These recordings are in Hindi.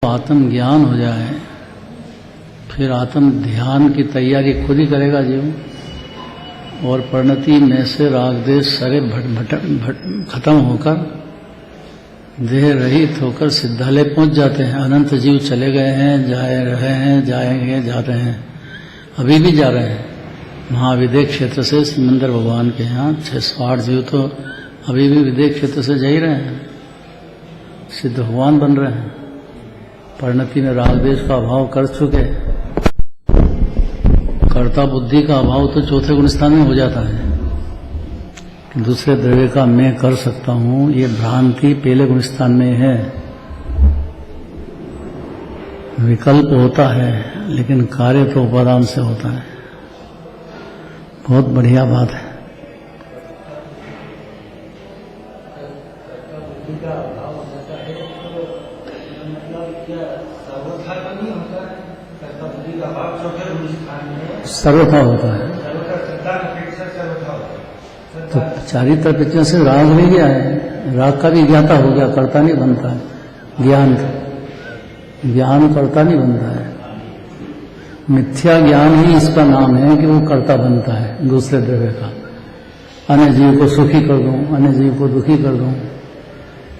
आत्मज्ञान हो जाए फिर आत्म ध्यान की तैयारी खुद ही करेगा जीव। और परिणति में से राग देश सारे खत्म होकर देह रहित होकर सिद्धालय पहुंच जाते हैं। अनंत जीव चले गए हैं, जाए रहे हैं, जाएंगे, जा रहे हैं, अभी भी जा रहे हैं। महाविदेह क्षेत्र से सिमंदर भगवान के यहाँ 608 जीव तो अभी भी विदेह क्षेत्र से जा ही रहे हैं, सिद्ध भगवान बन रहे हैं। परिणति में राग देश का अभाव कर चुके, कर्ता बुद्धि का अभाव तो चौथे गुण स्थान में हो जाता है। दूसरे द्रव्य का मैं कर सकता हूं, ये भ्रांति पहले गुण स्थान में है। विकल्प होता है लेकिन कार्य तो उपादान से होता है। बहुत बढ़िया बात है। सर्वथा होता है तो चारित्र पिक्चर से राग नहीं गया है। राग का भी ज्ञाता हो गया, कर्ता नहीं बनता है। ज्ञान कर्ता नहीं बनता है। मिथ्या ज्ञान ही इसका नाम है कि वो कर्ता बनता है दूसरे द्रव्य का। अन्य जीव को सुखी कर दूं, अन्य जीव को दुखी कर दूं,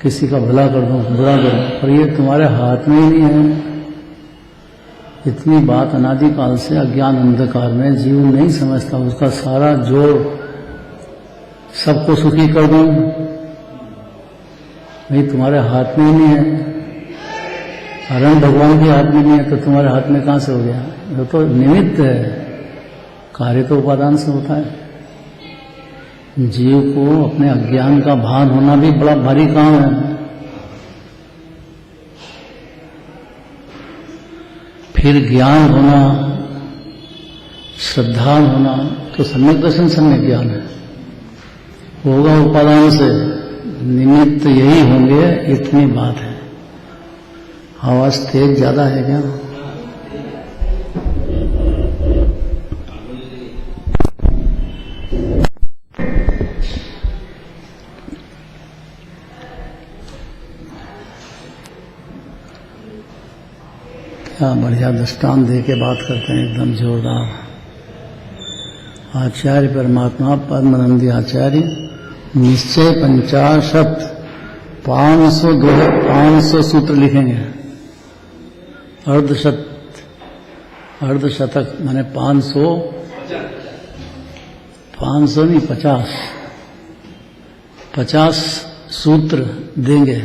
किसी का भला कर दूं, बुरा कर दूं, पर ये तुम्हारे हाथ में ही नहीं है। इतनी बात अनादिकाल से अज्ञान अंधकार में जीव नहीं समझता। उसका सारा जोर सबको सुखी कर दूं, नहीं तुम्हारे हाथ में ही नहीं है। हरण भगवान के हाथ में नहीं है तो तुम्हारे हाथ में कहां से हो गया? वो तो निमित्त है, कार्य तो उपादान से होता है। जीव को अपने अज्ञान का भान होना भी बड़ा भारी काम है। फिर ज्ञान होना, श्रद्धा होना, तो सम्यक दर्शन सम्यक ज्ञान है, होगा उपादान से। निमित्त यही होंगे, इतनी बात है। आवाज तेज ज्यादा है क्या? क्या बढ़िया दृष्टांत दे के बात करते हैं, एकदम जोरदार। आचार्य परमात्मा पद्मनंदी आचार्य निश्चय 500 सूत्र लिखेंगे। अर्धशतक माने 500 नहीं 50 सूत्र देंगे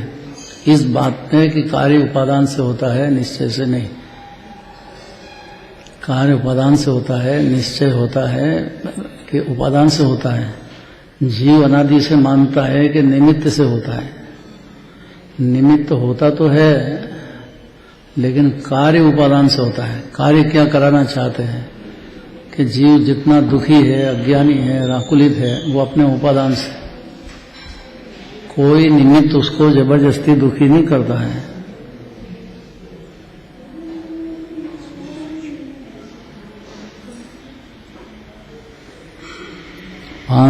इस बात में कि कार्य उपादान से होता है, निश्चय से नहीं। कार्य उपादान से होता है, निश्चय होता है कि उपादान से होता है। जीव अनादि से मानता है कि निमित्त से होता है। निमित्त होता तो है लेकिन कार्य उपादान से होता है। कार्य क्या कराना चाहते हैं कि जीव जितना दुखी है, अज्ञानी है, राकुलित है, वो अपने उपादान से। कोई निमित्त उसको जबरदस्ती दुखी नहीं करता है।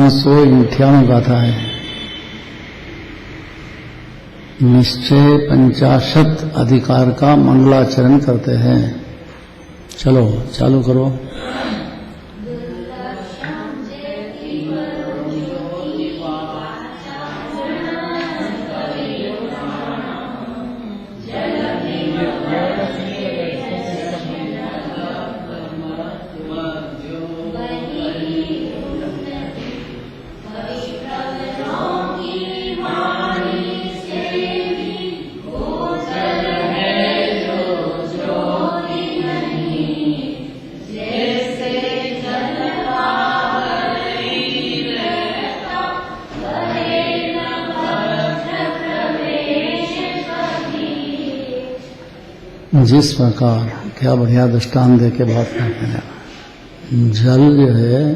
सौ 58 गाथा है। निश्चय 50 अधिकार का मंगलाचरण करते हैं। चलो चालू करो। जिस प्रकार, क्या बढ़िया दृष्टांत दे के बात करते हैं। जल जो है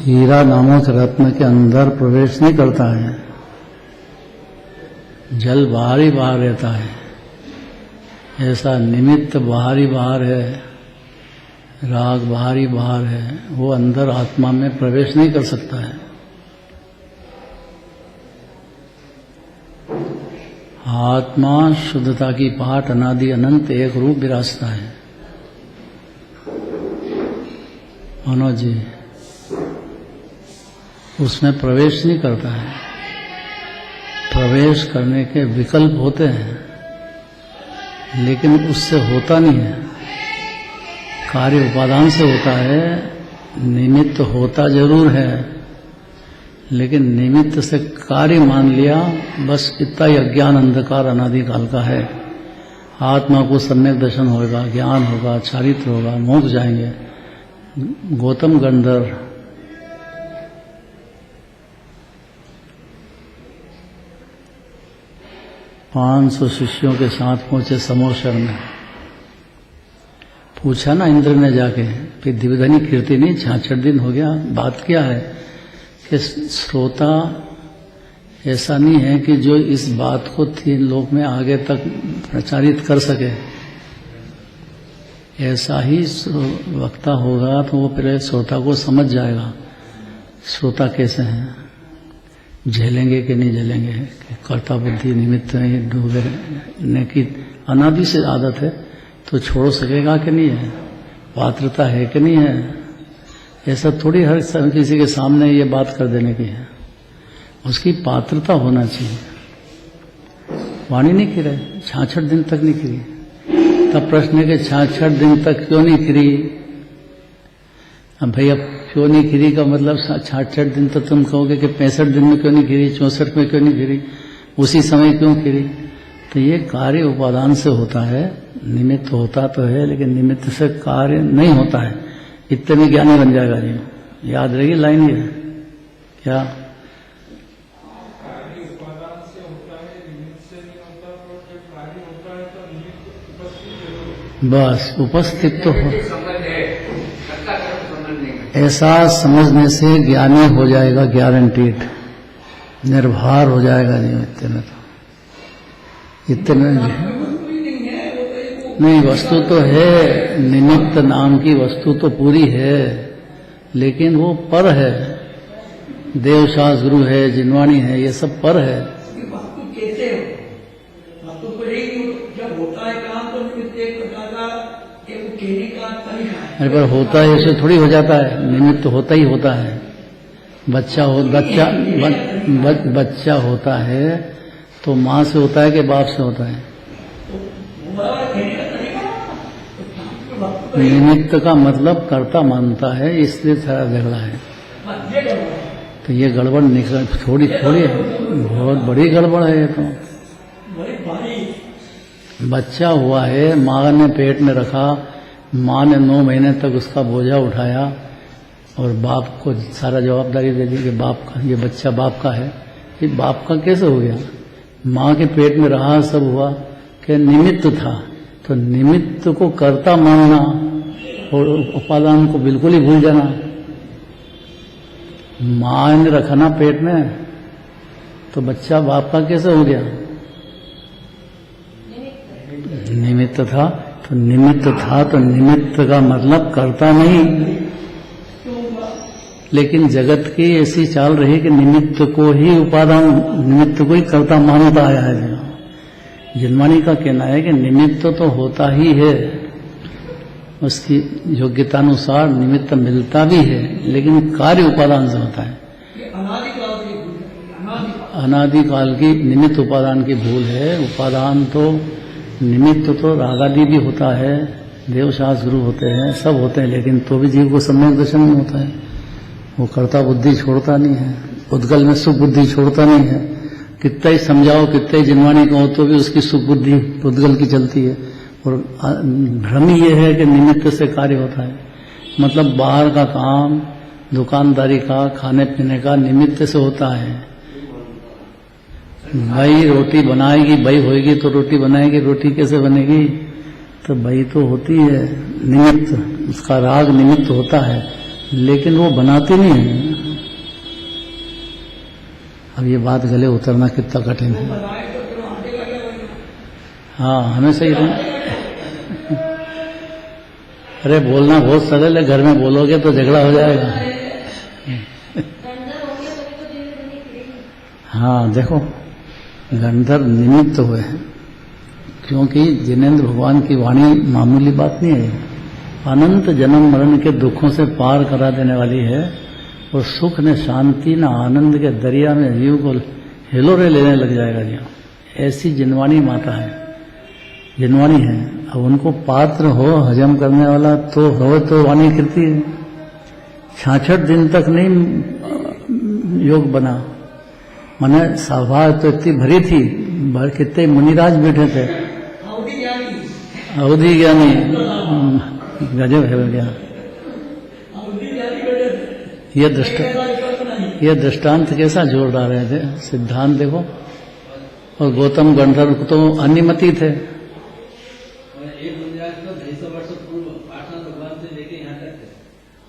हीरा नामक रत्न के अंदर प्रवेश नहीं करता है। जल बाहर ही बाहर रहता है। ऐसा निमित्त बाहर ही बाहर है, राग बाहर ही बाहर है, वो अंदर आत्मा में प्रवेश नहीं कर सकता है। आत्मा शुद्धता की पाठ अनादि अनंत एक रूप विरासता है। मनोज जी उसमें प्रवेश नहीं करता है, प्रवेश करने के विकल्प होते हैं लेकिन उससे होता नहीं है। कार्य उपादान से होता है, निमित्त होता जरूर है लेकिन निमित्त से कार्य मान लिया, बस इतना ही अज्ञान अंधकार अनादिकाल का है। आत्मा को सम्यक दर्शन होगा, ज्ञान होगा, चारित्र होगा, मोक्ष जाएंगे। गौतम गंधर्व 500 शिष्यों के साथ पहुंचे समोशर में। पूछा ना इंद्र ने जाके कि दिव्यधनी कीर्ति नहीं 66 दिन हो गया, बात क्या है? कि श्रोता ऐसा नहीं है कि जो इस बात को 3 लोक में आगे तक प्रचारित कर सके। ऐसा ही वक्ता होगा तो वो पहले श्रोता को समझ जाएगा श्रोता कैसे हैं, झेलेंगे कि नहीं झेलेंगे, कर्ता बुद्धि निमित्त नहीं डूबने की अनादि से आदत है तो छोड़ सकेगा कि नहीं है, पात्रता है कि नहीं है। ऐसा थोड़ी हर किसी के सामने ये बात कर देने की है, उसकी पात्रता होना चाहिए। वाणी नहीं गिरे 66 दिन तक नहीं गिरी। तब प्रश्न है कि 66 दिन तक क्यों नहीं गिरी? अब भैया क्यों नहीं गिरी का मतलब 66 दिन तो तुम कहोगे कि 65 दिन में क्यों नहीं गिरी, 64 में क्यों नहीं गिरी, उसी समय क्यों गिरी? तो ये कार्य उपादान से होता है, निमित्त होता तो है लेकिन निमित्त से कार्य नहीं होता है। इतने में ज्ञानी बन जाएगा जी, याद रहेगी लाइन ये क्या? बस उपस्थित तो हो, ऐसा समझने से ज्ञानी हो जाएगा, गारंटीड निर्भर हो जाएगा जी। इतने नहीं, वस्तु तो है, निमित्त नाम की वस्तु तो पूरी है लेकिन वो पर है। देवशास गुरु है, जिनवाणी है, ये सब पर है। अरे पर होता है ऐसे थोड़ी हो जाता है, निमित्त होता ही होता है। बच्चा होता है तो माँ से होता है कि बाप से होता है? निमित्त का मतलब कर्ता मानता है, इसलिए सारा झगड़ा है। तो ये गड़बड़ निकल थोड़ी है, बहुत बड़ी गड़बड़ है ये तो। बच्चा हुआ है, माँ ने पेट में रखा, माँ ने 9 महीने तक उसका बोझा उठाया और बाप को सारा जवाबदारी दे दी कि बाप का ये बच्चा बाप का है। ये बाप का कैसे हो गया? माँ के पेट में रहा, सब हुआ कि निमित्त था। तो निमित्त को कर्ता मानना और उपादान को बिल्कुल ही भूल जाना। माँ ने रखा ना पेट में तो बच्चा बाप का कैसे हो गया? निमित्त था तो निमित्त था तो निमित्त का मतलब कर्ता नहीं। लेकिन जगत की ऐसी चाल रही कि निमित्त को ही उपादान, निमित्त को ही कर्ता मानता आया है। जिनवाणी का कहना है कि निमित्त तो होता ही है, उसकी योग्यतानुसार निमित्त मिलता भी है लेकिन कार्य उपादान से होता है। अनादिकाल की निमित्त उपादान की भूल है। उपादान तो निमित्त तो रागादि भी होता है, देवशास गुरु होते हैं, सब होते हैं लेकिन तो भी जीव को सम्यक दर्शन नहीं होता है। वो कर्ता बुद्धि छोड़ता नहीं है, उद्गल में सुख बुद्धि छोड़ता नहीं है। कितना ही समझाओ, कितना ही जिनवाणी कहो तो भी उसकी सुख बुद्धि उद्गल की चलती है। और भ्रम ये है कि निमित्त से कार्य होता है, मतलब बाहर का काम, दुकानदारी का, खाने पीने का निमित्त से होता है। भाई रोटी बनाएगी, भाई होएगी तो रोटी बनाएगी, रोटी कैसे बनेगी? तो भाई तो होती है निमित्त, उसका राग निमित्त होता है लेकिन वो बनाती नहीं है। अब ये बात गले उतरना कितना कठिन है। हाँ, हमेशा ही अरे बोलना बहुत सरल है, घर में बोलोगे तो झगड़ा हो जाएगा। हाँ देखो, गंधर्व निमित्त हुए हैं, क्योंकि जिनेंद्र भगवान की वाणी मामूली बात नहीं है, अनंत जन्म मरण के दुखों से पार करा देने वाली है, और सुख ने शांति न आनंद के दरिया में जीव को हिलोरे लेने लग जाएगा जी। ऐसी जिनवाणी माता है, जिनवाणी है। अब उनको पात्र हो हजम करने वाला तो हो तो वाणी करती है। 66 दिन तक नहीं योग बना, माने सभा तो इतनी भरी थी, कितने मुनिराज बैठे थे, अवधि ज्ञानी गजब है गया। ये दृष्टांत कैसा जोरदार है, सिद्धांत देखो। और गौतम गंधर्व तो अन्यमति थे,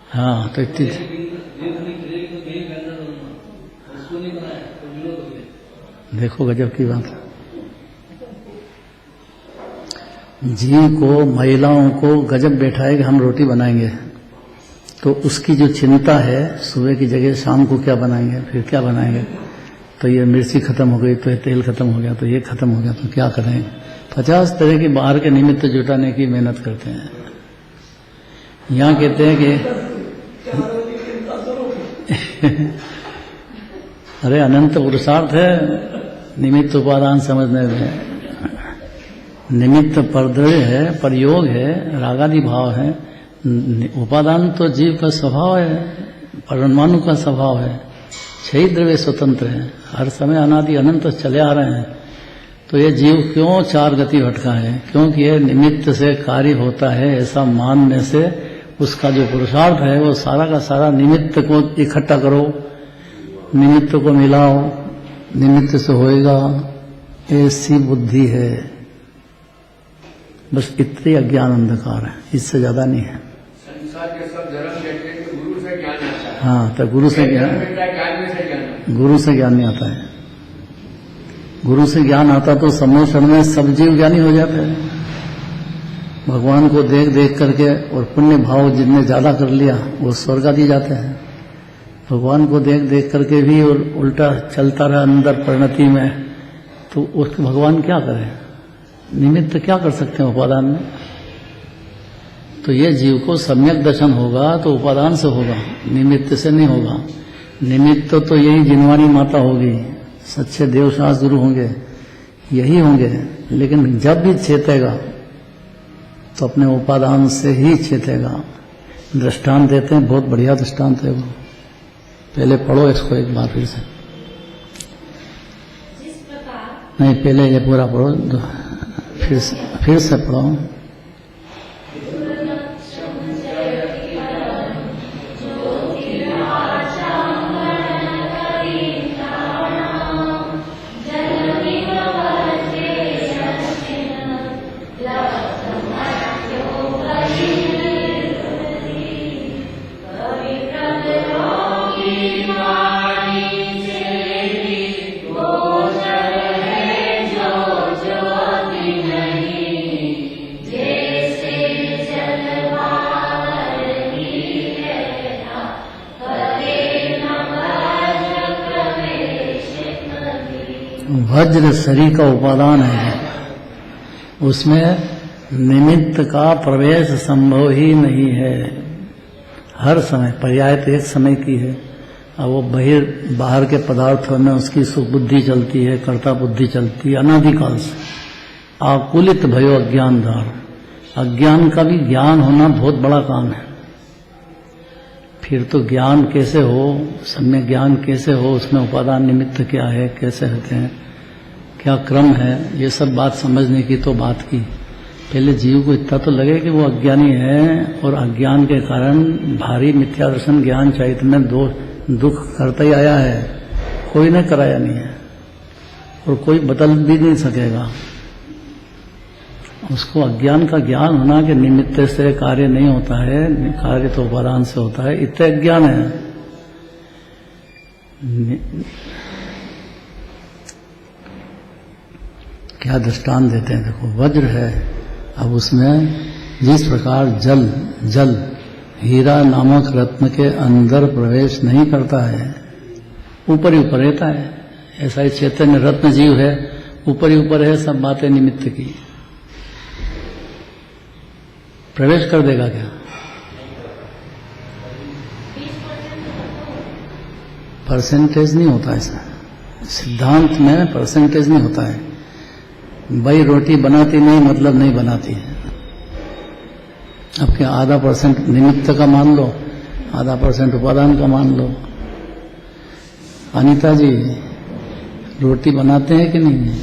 हाँ तो इतनी देखो गजब की बात। जीव को, महिलाओं को गजब बैठा है कि हम रोटी बनाएंगे, तो उसकी जो चिंता है सुबह की जगह शाम को क्या बनाएंगे, फिर क्या बनाएंगे, तो ये मिर्ची खत्म हो गई, तो ये तेल खत्म हो गया, तो ये खत्म हो गया, तो क्या करेंगे। 50 तरह की बाहर के निमित्त जुटाने की मेहनत करते हैं। यहाँ कहते हैं कि अरे अनंत पुरुषार्थ है निमित्त उपादान समझने में। निमित्त परद्रव्य है, परयोग है, रागादि भाव है। उपादान तो जीव का स्वभाव है, परमाणु का स्वभाव है। 6 द्रव्य स्वतंत्र है, हर समय अनादि अनंत चले आ रहे हैं। तो ये जीव क्यों 4 गति भटका है, क्योंकि ये निमित्त से कार्य होता है ऐसा मानने से उसका जो पुरुषार्थ है वो सारा का सारा निमित्त को इकट्ठा करो, निमित्त को मिलाओ, निमित्त से होएगा, ऐसी बुद्धि है। बस इतनी अज्ञान अंधकार है, इससे ज्यादा नहीं है। संसार के सब धर्म कहते हैं कि गुरु से ज्ञान आता है। हाँ, तो गुरु से ज्ञान नहीं आता है। गुरु से ज्ञान आता तो समय क्षण में सब जीव ज्ञानी हो जाते हैं। भगवान को देख देख करके और पुण्य भाव जिनने ज्यादा कर लिया वो स्वर्ग आदि जाते हैं। भगवान को देख देख करके भी और उल्टा चलता रहा अंदर परिणति में, तो उसको भगवान क्या करे, निमित्त क्या कर सकते हैं उपादान में। तो ये जीव को सम्यक दर्शन होगा तो उपादान से होगा, निमित्त से नहीं होगा। निमित्त तो यही जिनवानी माता होगी, सच्चे देवशास गुरु होंगे, यही होंगे। लेकिन जब भी चेतेगा तो अपने उपादान से ही चेतेगा। दृष्टांत देते हैं, बहुत बढ़िया दृष्टांत है वो। पहले पढ़ो इसको एक बार फिर से। नहीं, पहले ये पूरा पढ़ो, फिर से पढ़ो। वज्र शरीर का उपादान है, उसमें निमित्त का प्रवेश संभव ही नहीं है। हर समय पर्याय तो एक समय की है, अब वो बाहर के पदार्थों में उसकी सुख बुद्धि चलती है, कर्ता बुद्धि चलती है अनादिकाल से। आकुलित भयो अज्ञान धार, अज्ञान का भी ज्ञान होना बहुत बड़ा काम है। फिर तो ज्ञान कैसे हो, सम्यक ज्ञान कैसे हो, उसमें उपादान निमित्त क्या है, कैसे होते हैं, क्या क्रम है, ये सब बात समझने की तो बात की। पहले जीव को इतना तो लगे कि वो अज्ञानी है और अज्ञान के कारण भारी मिथ्या दर्शन ज्ञान चैतन्य में दुख करता ही आया है, कोई ने कराया नहीं है और कोई बदल भी नहीं सकेगा। उसको अज्ञान का ज्ञान होना कि निमित्त से कार्य नहीं होता है, कार्य तो उपादान से होता है, इतने अज्ञान है। क्या दृष्टांत देते हैं, देखो वज्र है, अब उसमें जिस प्रकार जल हीरा नामक रत्न के अंदर प्रवेश नहीं करता है, ऊपर ही ऊपर रहता है, ऐसा ही चैतन्य रत्न जीव है, ऊपर ही ऊपर है सब बातें निमित्त की। प्रवेश कर देगा क्या? परसेंटेज नहीं होता ऐसा, सिद्धांत में परसेंटेज नहीं होता है। भाई रोटी बनाती नहीं मतलब नहीं बनाती है। अब क्या आधा परसेंट निमित्त का मान लो, आधा परसेंट उपादान का मान लो। अनीता जी रोटी बनाते हैं कि नहीं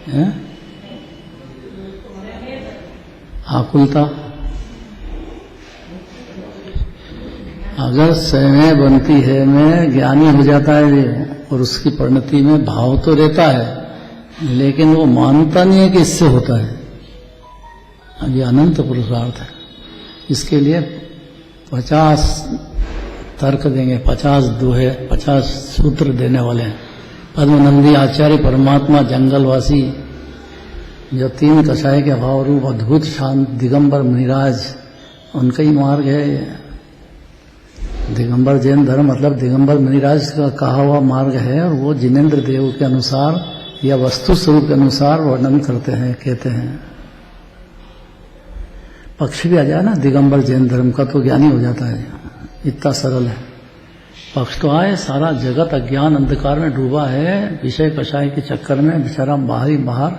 है? आकुलता अगर स्वयं बनती है में ज्ञानी हो जाता है ये, और उसकी परिणति में भाव तो रहता है लेकिन वो मानता नहीं है कि इससे होता है। अब ये अनंत पुरुषार्थ है। इसके लिए 50 तर्क देंगे, 50 दोहे, 50 सूत्र देने वाले हैं। पद्मनंदी आचार्य परमात्मा जंगलवासी जो 3 कषाय के अभाव रूप अद्भुत शांत दिगंबर मुनिराज, उनका ही मार्ग है ये। दिगंबर जैन धर्म मतलब दिगंबर मुनिराज का कहा हुआ मार्ग है, और वो जिनेन्द्र देव के अनुसार या वस्तु स्वरूप के अनुसार वर्णन करते हैं, कहते हैं। पक्ष भी आ जाए ना दिगंबर जैन धर्म का तो ज्ञानी हो जाता है, इतना सरल है। पक्ष तो आए, सारा जगत अज्ञान अंधकार में डूबा है, विषय कषाय के चक्कर में बेचारा बाहर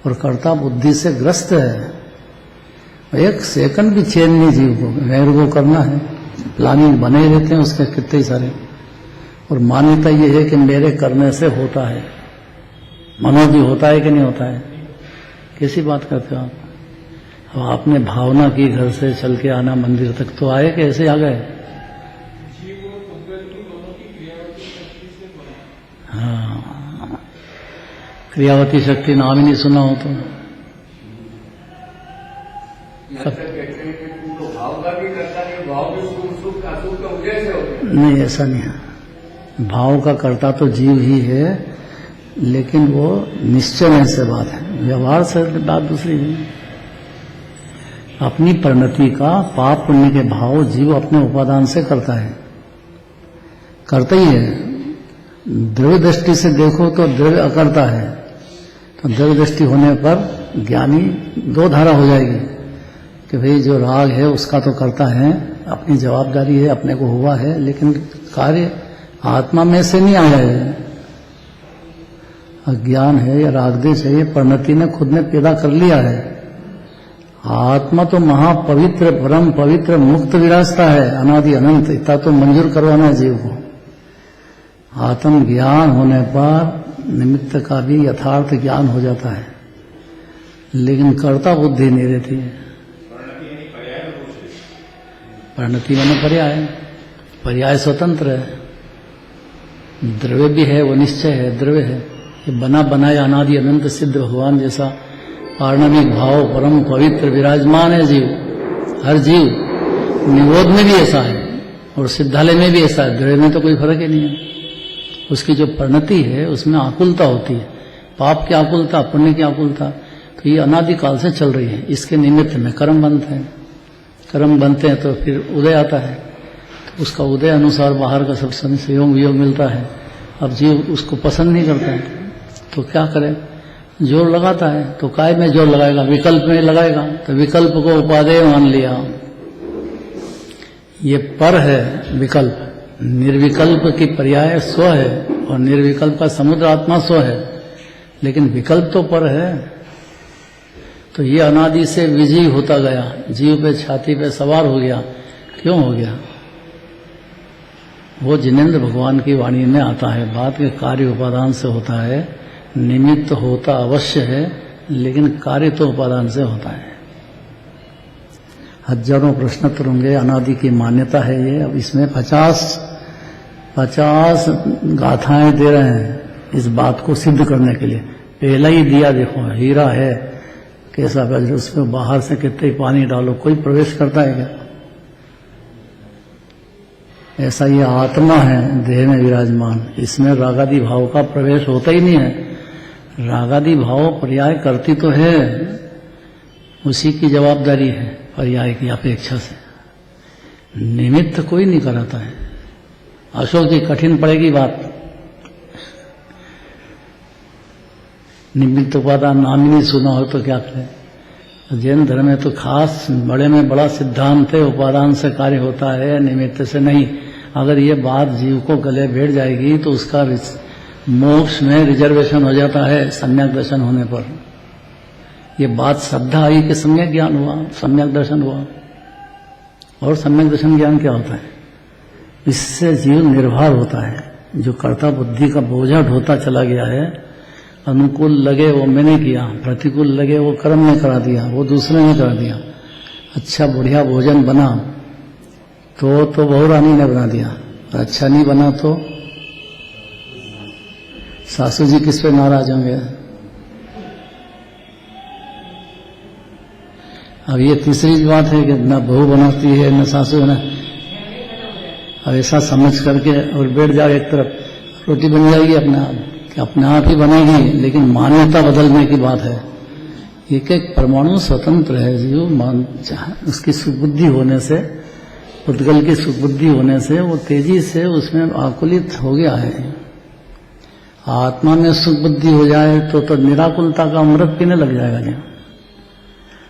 और कर्ता बुद्धि से ग्रस्त है। एक सेकंड भी चैन नहीं जीव को, गैर को करना है, प्लानिंग बने ही रहते हैं उसके कितने सारे। और मान्यता ये है कि मेरे करने से होता है। मनोजी होता है कि नहीं होता है? कैसी बात करते हो आप? अब आपने भावना की घर से चल के आना मंदिर तक, तो आए कि ऐसे आ गए? हाँ, क्रियावती शक्ति नाम ही नहीं सुना हो तो भाव का भी करता नहीं, भाव भी सुख का उदय से होते। नहीं, ऐसा नहीं है। भाव का कर्ता तो जीव ही है, लेकिन वो निश्चय से बात है, व्यवहार से बात दूसरी है। अपनी परिणति का पाप पुण्य के भाव जीव अपने उपादान से करता है, करता ही है। द्रव्य दृष्टि से देखो तो द्रव्य अकर्ता है, तो द्रव्य दृष्टि होने पर ज्ञानी 2 धारा हो जाएगी कि भाई जो राग है उसका तो करता है, अपनी जवाबदारी है, अपने को हुआ है, लेकिन कार्य आत्मा में से नहीं आया है। अज्ञान है या रागदेश है, ये परिणति ने खुद ने पैदा कर लिया है। आत्मा तो महापवित्र परम पवित्र मुक्त विरासता है, अनादि अनंत। इतना तो मंजूर करवाना है जीव को। आत्म ज्ञान होने पर निमित्त का भी यथार्थ ज्ञान हो जाता है, लेकिन कर्ता बुद्धि नहीं रहती है। परिणति माने पर्याय, पर्याय स्वतंत्र है। द्रव्य भी है, वो निश्चय है, द्रव्य है। ये बना बनाया अनादि अनंत सिद्ध भगवान जैसा पारणमिक भाव परम पवित्र विराजमान है जीव। हर जीव निरोध में भी ऐसा है और सिद्धालय में भी ऐसा है। द्रव्य में तो कोई फर्क ही नहीं है। उसकी जो परिणति है उसमें आकुलता होती है, पाप की आकुलता, पुण्य की आकुलता। तो ये अनादिकाल से चल रही है। इसके निमित्त में कर्म बनते हैं, कर्म बनते हैं तो फिर उदय आता है, तो उसका उदय अनुसार बाहर का सब संयोग वियोग मिलता है। अब जीव उसको पसंद नहीं करता है तो क्या करे? जोर लगाता है। तो काय में जोर लगाएगा? विकल्प में लगाएगा। तो विकल्प को उपादेय मान लिया। ये पर है विकल्प, निर्विकल्प की पर्याय स्व है, और निर्विकल्प का समुद्र आत्मा स्व है, लेकिन विकल्प तो पर है। तो ये अनादि से विजयी होता गया, जीव पे छाती पे सवार हो गया। क्यों हो गया? वो जिनेन्द्र भगवान की वाणी में आता है, बात के कार्य उपादान से होता है। निमित्त होता अवश्य है, लेकिन कार्य तो उपादान से होता है। हजारों प्रश्नोत्तर होंगे, अनादि की मान्यता है ये। अब इसमें 50 गाथाएं दे रहे हैं इस बात को सिद्ध करने के लिए। पहला ही दिया देखो, हीरा है कैसा वज्र, उसमें बाहर से कितने पानी डालो, कोई प्रवेश करता है क्या? ऐसा ये आत्मा है देह में विराजमान, इसमें रागादि भाव का प्रवेश होता ही नहीं है। रागादि भाव पर्याय करती तो है, उसी की जवाबदारी है पर्याय की अपेक्षा से। निमित्त कोई नहीं कराता है। अशोक जी, कठिन पड़ेगी बात। निमित्त उपादान नाम ही नहीं सुना हो तो क्या करें। जैन धर्म में तो खास बड़े में बड़ा सिद्धांत है, उपादान से कार्य होता है, निमित्त से नहीं। अगर ये बात जीव को गले बैठ जाएगी तो उसका मोक्ष में रिजर्वेशन हो जाता है सम्यक दर्शन होने पर। ये बात श्रद्धा आई कि सम्यक ज्ञान हुआ, सम्यक दर्शन हुआ। और सम्यक दर्शन ज्ञान क्या होता है? इससे जीव निर्भर होता है। जो कर्ता बुद्धि का बोझा ढोता चला गया है, अनुकूल लगे वो मैंने किया, प्रतिकूल लगे वो कर्म ने करा दिया, वो दूसरे ने करा दिया। अच्छा बढ़िया भोजन बना तो बहू रानी ने बना दिया, और अच्छा नहीं बना तो सासू जी किस पे नाराज होंगे। अब ये तीसरी बात है कि न बहू बनाती है न सासू बना। अब ऐसा समझ करके और बैठ जाओ एक तरफ, रोटी बन जाएगी अपने आप, कि अपने आप ही बनेगी, लेकिन मान्यता बदलने की बात है। एक एक परमाणु स्वतंत्र है जीव, उसकी सुबुद्धि होने से, उद्गल की सुबुद्धि होने से वो तेजी से उसमें आकुलित हो गया है। आत्मा में सुख बुद्धि हो जाए तो निराकुलता का अमृत पीने लग जाएगा। क्या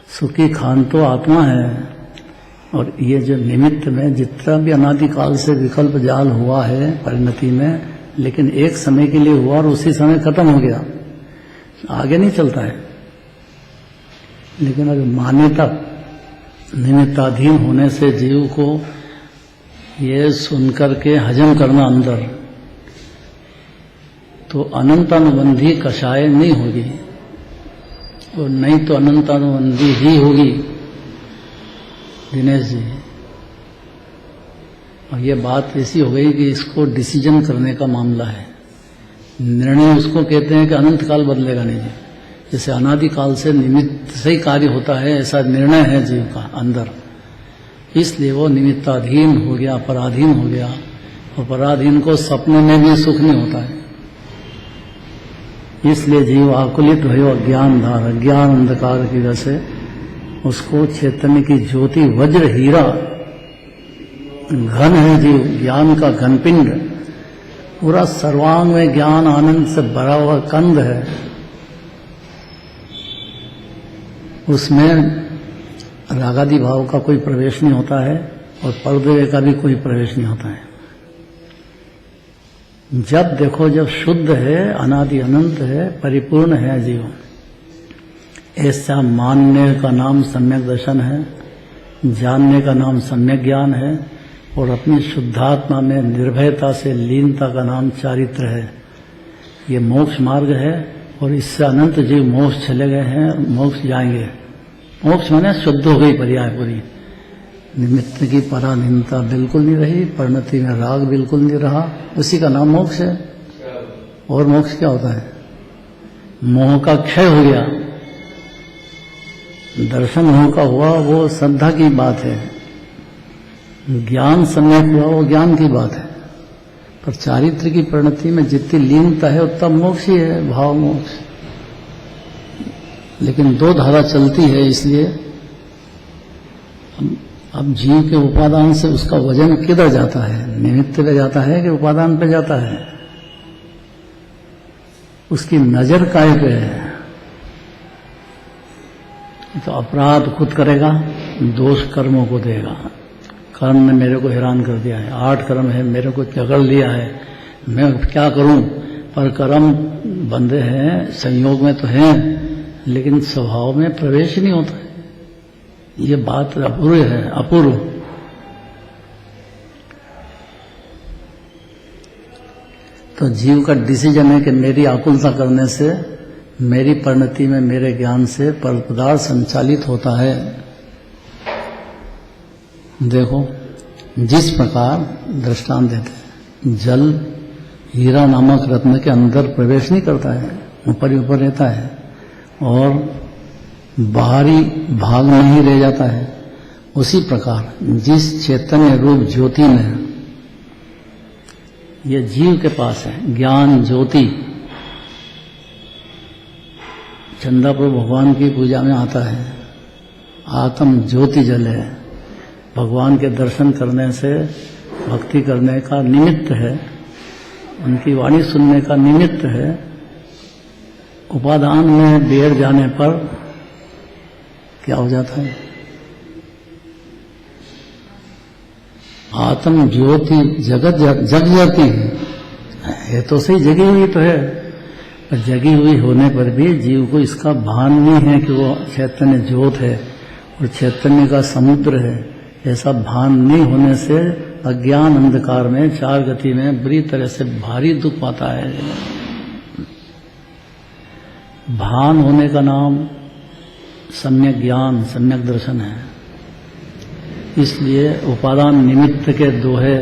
सुखी खान तो आत्मा है। और ये जो निमित्त में जितना भी अनादिकाल से विकल्प जाल हुआ है परिणति में, लेकिन एक समय के लिए हुआ और उसी समय खत्म हो गया, आगे नहीं चलता है। लेकिन अगर मान्यता निमित्ताधीन होने से जीव को ये सुनकर के हजम करना अंदर, तो अनंतानुबंधी कषाय नहीं होगी, और नहीं तो अनंतानुबंधी ही होगी दिनेश जी। और ये बात ऐसी हो गई कि इसको डिसीजन करने का मामला है। निर्णय उसको कहते हैं कि अनंत काल बदलेगा नहीं जी। जैसे अनादिकाल से निमित्त से ही कार्य होता है, ऐसा निर्णय है जीव का अंदर। इसलिए वो निमित्ताधीन हो गया, पराधीन हो गया। और पराधीन को सपने में भी सुख नहीं होता है। इसलिए जीव आकुलित भयो अज्ञान धार, अज्ञान अंधकार की वजह से उसको चैतन्य की ज्योति वज्र हीरा घन है जीव, ज्ञान का घनपिंड, पूरा सर्वांग में ज्ञान आनंद से भरा हुआ कंद है। उसमें रागादि भाव का कोई प्रवेश नहीं होता है, और परदेव का भी कोई प्रवेश नहीं होता है। जब देखो जब शुद्ध है, अनादि अनंत है, परिपूर्ण है जीव, ऐसा मानने का नाम सम्यक दर्शन है, जानने का नाम सम्यक ज्ञान है, और अपनी शुद्धात्मा में निर्भयता से लीनता का नाम चारित्र है। ये मोक्ष मार्ग है, और इससे अनंत जीव मोक्ष चले गए हैं, मोक्ष जाएंगे। मोक्ष माने शुद्ध हो गई पर्याय पूरी। निमित्त की पराधीनता बिल्कुल नहीं रही, परिणति में राग बिल्कुल नहीं रहा, उसी का नाम मोक्ष है। और मोक्ष क्या होता है? मोह का क्षय हो गया, दर्शन मोह का हुआ, वो श्रद्धा की बात है। ज्ञान सम्यक हुआ, वो ज्ञान की बात है। पर चारित्र की परिणति में जितनी लीनता है उतना मोक्ष ही है, भाव मोक्ष। लेकिन दो धारा चलती है, इसलिए अब जीव के उपादान से उसका वजन किधर जाता है? निमित्त पे जाता है कि उपादान पे जाता है? उसकी नजर काय पे है? तो अपराध खुद करेगा, दोष कर्मों को देगा। कर्म ने मेरे को हैरान कर दिया है, 8 कर्म है, मेरे को पकड़ लिया है, मैं क्या करूं? पर कर्म बंधे हैं, संयोग में तो हैं, लेकिन स्वभाव में प्रवेश नहीं होता है। ये बात अपूर्व है, अपूर्व। तो जीव का डिसीजन है कि मेरी आकुलता करने से, मेरी परिणति में मेरे ज्ञान से पर पदार्थ संचालित होता है। देखो जिस प्रकार दृष्टांत देते हैं, जल हीरा नामक रत्न के अंदर प्रवेश नहीं करता है, ऊपर ही ऊपर रहता है, और बाहरी भाग में ही रह जाता है। उसी प्रकार जिस चैतन्य रूप ज्योति में ये जीव के पास है ज्ञान ज्योति, चंदापुर भगवान की पूजा में आता है, आत्म ज्योति जल है, भगवान के दर्शन करने से भक्ति करने का निमित्त है, उनकी वाणी सुनने का निमित्त है। उपादान में बैठ जाने पर क्या हो जाता है? आत्म ज्योति जगत जग जाती है तो सही, जगी हुई तो है, पर जगी हुई होने पर भी जीव को इसका भान नहीं है कि वो चैतन्य ज्योत है और चैतन्य का समुद्र है। ऐसा भान नहीं होने से अज्ञान अंधकार में चार गति में बुरी तरह से भारी दुख पाता है। भान होने का नाम सम्यक ज्ञान, सम्यक दर्शन है। इसलिए उपादान निमित्त के दोहे,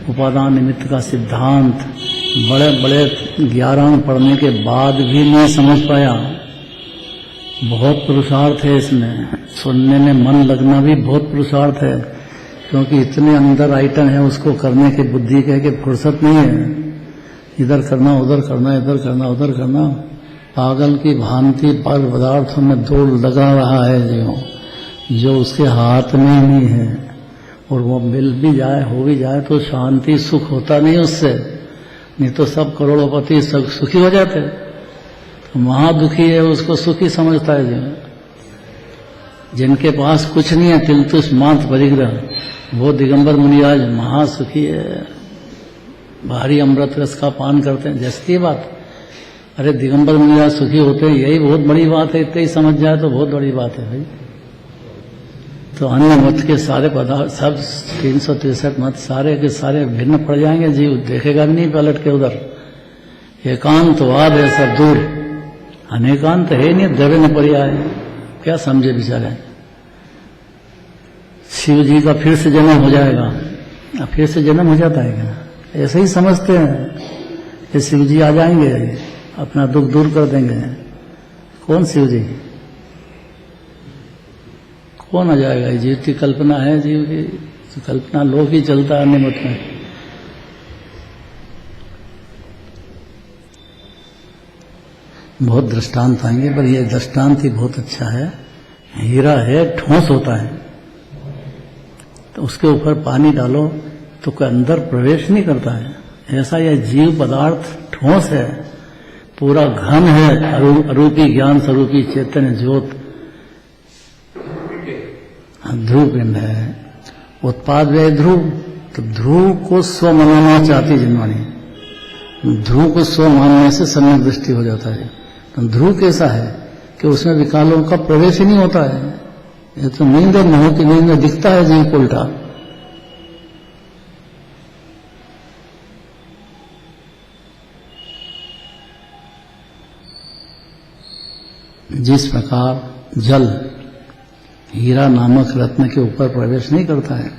उपादान निमित्त का सिद्धांत बड़े बड़े 11 पढ़ने के बाद भी नहीं समझ पाया। बहुत पुरुषार्थ है इसमें, सुनने में मन लगना भी बहुत पुरुषार्थ है, क्योंकि इतने अंदर आइटम है उसको करने की बुद्धि कह के फुर्सत नहीं है। इधर करना, उधर करना, इधर करना, उधर करना, पागल की भांति पर पदार्थों में दौड़ लगा रहा है जो उसके हाथ में ही नहीं है। और वो मिल भी जाए, हो भी जाए तो शांति सुख होता नहीं उससे, नहीं तो सब करोड़पति सब सुखी हो जाते। तो महादुखी है उसको सुखी समझता है जिनके पास कुछ नहीं है, तिलतुष मात्र परिग्रह, वो दिगंबर मुनि आज महासुखी है, भारी अमृत रस का पान करते हैं। जैसी बात, अरे दिगंबर मुनि आज सुखी होते हैं, यही बहुत बड़ी बात है। इतने ही समझ जाए तो बहुत बड़ी बात है भाई। तो अन्य मत के सारे पदार्थ सब 363 मत सारे के सारे भिन्न पड़ जाएंगे, जीव देखेगा भी नहीं पलट के उधर। एकांतवाद है सब दूर, अनेकांत है नहीं, द्रव्य न पर्याय, क्या समझे बेचारे। शिव जी का फिर से जन्म हो जाएगा, फिर से जन्म हो जाता है क्या? ऐसे ही समझते हैं कि शिव जी आ जाएंगे, अपना दुख दूर कर देंगे। कौन शिव जी? कौन आ जाएगा? जीव की कल्पना है, जीव की कल्पना लोग ही चलता है अन्य मत में। बहुत दृष्टांत आएंगे, पर यह दृष्टांत ही बहुत अच्छा है। हीरा है, ठोस होता है, तो उसके ऊपर पानी डालो तो कोई अंदर प्रवेश नहीं करता है। ऐसा यह जीव पदार्थ ठोस है, पूरा घन है, अरूपी ज्ञान स्वरूपी चैतन्य ज्योत ध्रुव पिंड है। उत्पाद वे ध्रुव, तो ध्रुव को स्व मनाना चाहती जिनवाणी, ध्रुव को स्व मानने से सम्यक दृष्टि हो जाता है। तो ध्रुव कैसा है कि उसमें विकारों का प्रवेश ही नहीं होता है। ये तो नींद मोह की नींद में दिखता है जीव को उल्टा। जिस प्रकार जल हीरा नामक रत्न के ऊपर प्रवेश नहीं करता है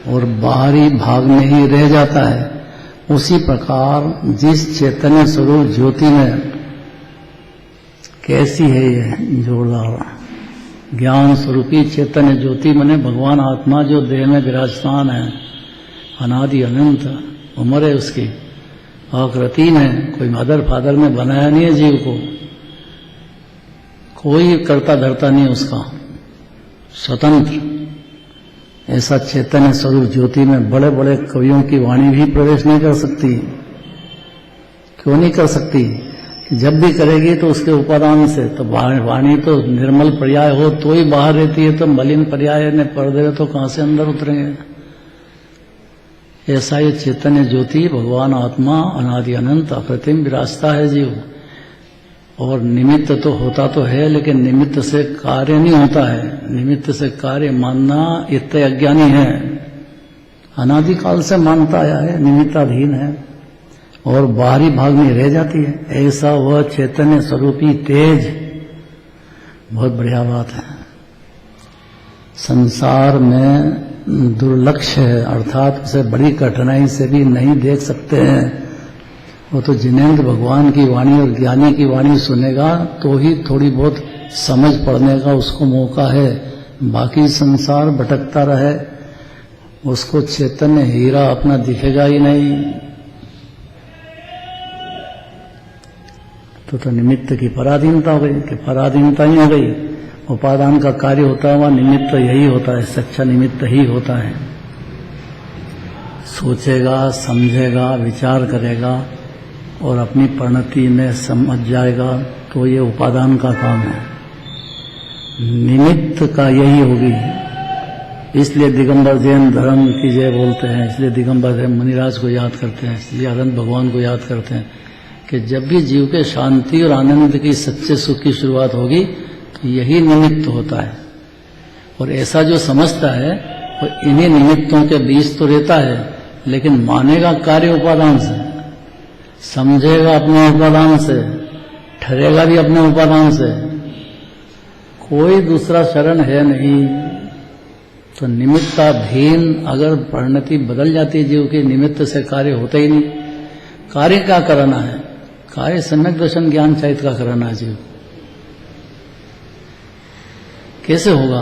और बाहरी भाग में ही रह जाता है, उसी प्रकार जिस चैतन्य स्वरूप ज्योति में कैसी है ये जोरदार ज्ञान स्वरूपी चैतन्य ज्योति मने भगवान आत्मा जो देह में विराजमान है, अनादि अनंत उम्र है उसकी, अकृत्रिम है, कोई मदर फादर ने बनाया नहीं है जीव को, कोई करता धरता नहीं उसका, स्वतंत्र। ऐसा चैतन्य स्वरूप ज्योति में बड़े बड़े कवियों की वाणी भी प्रवेश नहीं कर सकती। क्यों नहीं कर सकती? जब भी करेगी तो उसके उपादान से, तो वाणी तो निर्मल पर्याय हो तो ही बाहर रहती है, तो मलिन पर्याय ने पर्दे तो कहां से अंदर उतरेंगे। ऐसा ये चैतन्य ज्योति भगवान आत्मा अनादि अनंत अप्रतिम विराजता है जीव। और निमित्त तो होता तो है, लेकिन निमित्त से कार्य नहीं होता है। निमित्त से कार्य मानना इतने अज्ञानी है, अनादिकाल से मानता आया है, निमित्ताधीन है और बाहरी भाग में रह जाती है। ऐसा वह चैतन्य स्वरूपी तेज, बहुत बढ़िया बात है। संसार में दुर्लक्ष्य है, अर्थात उसे बड़ी कठिनाई से भी नहीं देख सकते हैं। वो तो जिनेंद्र भगवान की वाणी और ज्ञानी की वाणी सुनेगा तो ही थोड़ी बहुत समझ पड़ने का उसको मौका है। बाकी संसार भटकता रहे, उसको चैतन्य हीरा अपना दिखेगा ही नहीं। तो निमित्त की पराधीनता हो गई, कि पराधीनता ही हो गई। उपादान का कार्य होता हुआ निमित्त यही होता है, सच्चा निमित्त ही होता है। सोचेगा, समझेगा, विचार करेगा और अपनी परिणति में समझ जाएगा, तो ये उपादान का काम है, निमित्त का यही होगी। इसलिए दिगंबर जैन धर्म की जय बोलते हैं, इसलिए दिगंबर जैन मुनिराज को याद करते हैं, इसलिए अनंत भगवान को याद करते हैं कि जब भी जीव के शांति और आनंद की सच्चे सुख की शुरुआत होगी तो यही निमित्त होता है। और ऐसा जो समझता है वो इन्हीं निमित्तों के बीच तो रहता है, लेकिन मानेगा कार्य उपादान से, समझेगा अपने उपादान से, ठहरेगा भी अपने उपादान से, कोई दूसरा शरण है नहीं। तो निमित्ताधीन अगर परिणति बदल जाती है जीव की, निमित्त से कार्य होता ही नहीं। कार्य क्या कराना है? कार्य सम्यक दर्शन ज्ञान चैत का कराना है जीव। कैसे होगा?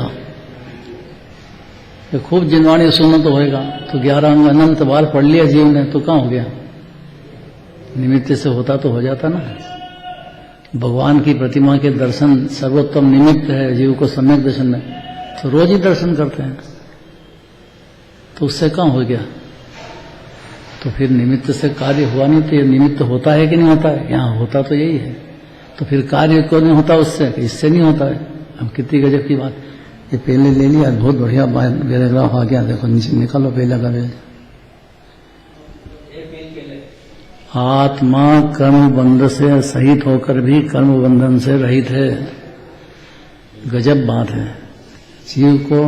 तो खूब जिनवाणी सुनो तो होएगा। तो 11 अंग अनंत बार पढ़ लिया जीव ने तो कहाँ हो गया? निमित्त से होता तो हो जाता ना। भगवान की प्रतिमा के दर्शन सर्वोत्तम निमित्त है जीव को सम्यक दर्शन में, तो रोज ही दर्शन करते हैं, तो उससे कहाँ हो गया? तो फिर निमित्त से कार्य हुआ नहीं, तो ये निमित्त होता है कि नहीं होता है? यहाँ होता तो यही है, तो फिर कार्य क्यों नहीं होता उससे? इससे नहीं होता है। अब कितनी गजब की बात। ये पहले ले लिया, बहुत बढ़िया पैराग्राफ आ गया, देखो नीचे निकालो पहले का पेज। आत्मा कर्म बंध से सहित होकर भी कर्म बंधन से रहित है। गजब बात है। जीव को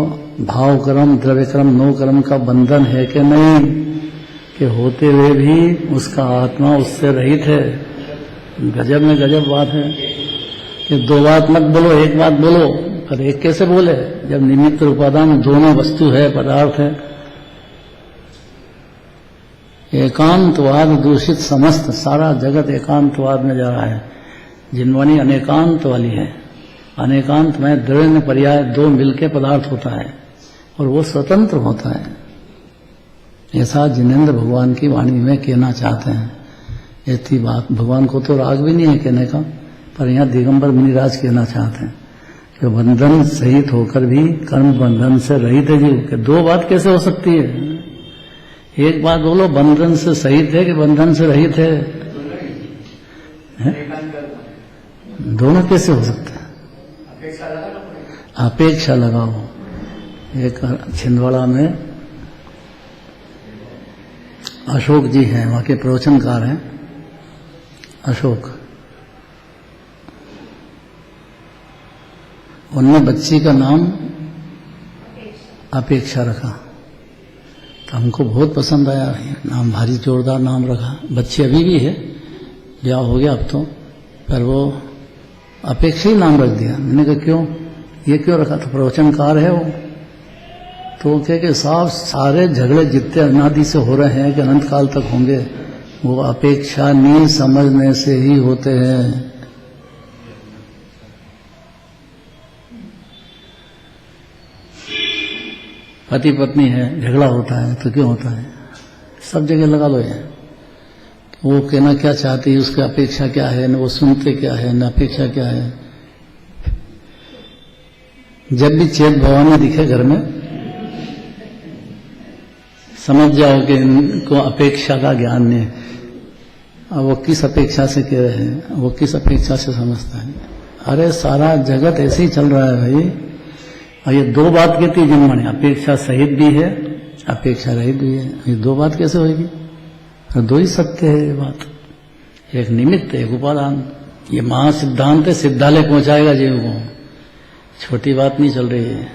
भाव कर्म द्रव्य कर्म नो कर्म का बंधन है कि नहीं, कि होते हुए भी उसका आत्मा उससे रहित है। गजब में गजब बात है कि दो बात मत बोलो, एक बात बोलो। पर एक कैसे बोले जब निमित्त उपादान दोनों वस्तु है, पदार्थ है। एकांतवाद दूषित समस्त सारा जगत एकांतवाद में जा रहा है। जिनवाणी अनेकांत वाली है। अनेकांत में दृढ़ पर्याय दो मिलके पदार्थ होता है और वो स्वतंत्र होता है। ऐसा जिनेन्द्र भगवान की वाणी में कहना चाहते हैं। ऐसी बात भगवान को तो राग भी नहीं है कहने का, पर यहाँ दिगंबर मुनिराज कहना चाहते हैं कि बंधन सहित होकर भी कर्म बंधन से रहित है जीव। के दो बात कैसे हो सकती है? एक बात बोलो, बंधन से सहित है कि बंधन से रहित है? दोनों कैसे हो सकता है? अपेक्षा लगाओ। एक छिंदवाड़ा में अशोक जी हैं, वहां के प्रवचनकार हैं अशोक। उनने बच्ची का नाम अपेक्षा रखा, तो हमको बहुत पसंद आया। नाम भारी जोरदार नाम रखा। बच्ची अभी भी है, ब्याह हो गया अब तो, पर वो अपेक्षा ही नाम रख दिया। मैंने कहा क्यों, ये क्यों रखा? तो प्रवचनकार है वो, तो वो कहे कि साफ सारे झगड़े जितने अनादि से हो रहे हैं कि अनंत काल तक होंगे, वो अपेक्षा नहीं समझने से ही होते हैं। पति पत्नी है, झगड़ा होता है तो क्यों होता है? सब जगह लगा लो ये। वो कहना क्या चाहती है, उसकी अपेक्षा क्या है, न वो सुनते क्या है, न अपेक्षा क्या है। जब भी चेत भवानी दिखे घर में, समझ जाओ कि इनको अपेक्षा का ज्ञान नहीं। अब वो किस अपेक्षा से कह रहे हैं, वो किस अपेक्षा से समझता है। अरे सारा जगत ऐसे ही चल रहा है भाई। और ये दो बात कहती जिनवाणी, अपेक्षा सहित भी है, अपेक्षा रहित भी है। ये दो बात कैसे होगी? तो दो ही सत्य है ये बात। एक निमित्त, एक उपादान। ये महासिद्धांत है, सिद्धालय पहुंचाएगा जीव को। छोटी बात नहीं चल रही है।